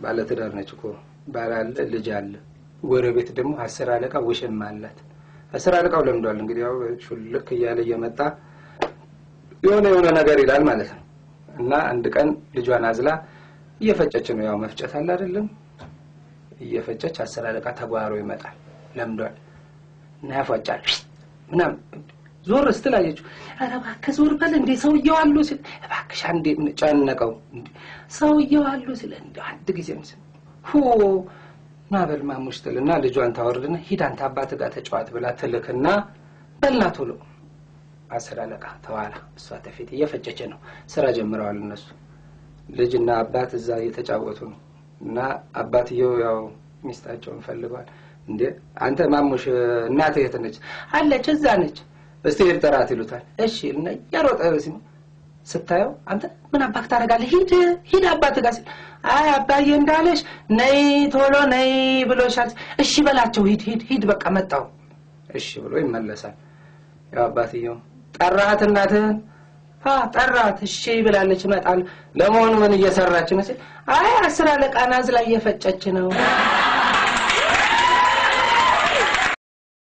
ባለትዳር ነች እኮ ባላል ልጅ አለ ጎረቤት ደግሞ 10 አለቃ ወሸም አላት 10 አለቃው ለምዷል እንግዲህ ያው ሹልክ እያለ እየመጣ የሆነ ነገር ይላል ማለት ነው እና አንድ ቀን ልጇን አዝላ እየፈጨች ነው ያው መፍጨት አለ አይደለም እየፈጨች 10 አለቃ ተጓሮ ይመጣል ለምዷል እና ያፈጫል ምናም ዞር ስትላየችው አረባ ከዞር በል እንዴ ሰውየው አሉ ሲል እባክሽ አንዴ ጫነቀው ሰውየው አሉ ሲል እንዴ አንድ ጊዜም ሲል ማበል ማሙሽተልና ልጇን ታወርድና ሂድ አንተ አባት ጋር ተጫዋት ብላ ተልከና በልናቶሎ 10 አለቃ ተዋላ እሷ ተፊት እየፈጨች ነው ስራ ጀምረዋል እነሱ ልጅና አባት እዛ እየተጫወቱ ነው እና አባትየው ያው ሚስታቸውን ፈልጓል እንዴ አንተ ማሙሽ እናቴ የት ነች አለች እዛ ነች እስቲ ይርጠራት ይሉታል እሺ እና ያሮጠ ሲል ስታየው አንተ ምን አባክ ታረጋለህ ሂድ አባት ጋር ሲል አይ አባዬ እንዳለሽ ነይ ቶሎ ነይ ብሎሻል እሺ በላቸው ሂድ በቃ መጣው እሺ ብሎ ይመለሳል ያው አባትየው ጠራት እናትህን ጠራት እሺ ብላለች መጣል ለመሆኑ ምን እየሰራች ነው ሲል አይ 10 አለቃ ናዝ ላይ እየፈጨች ነው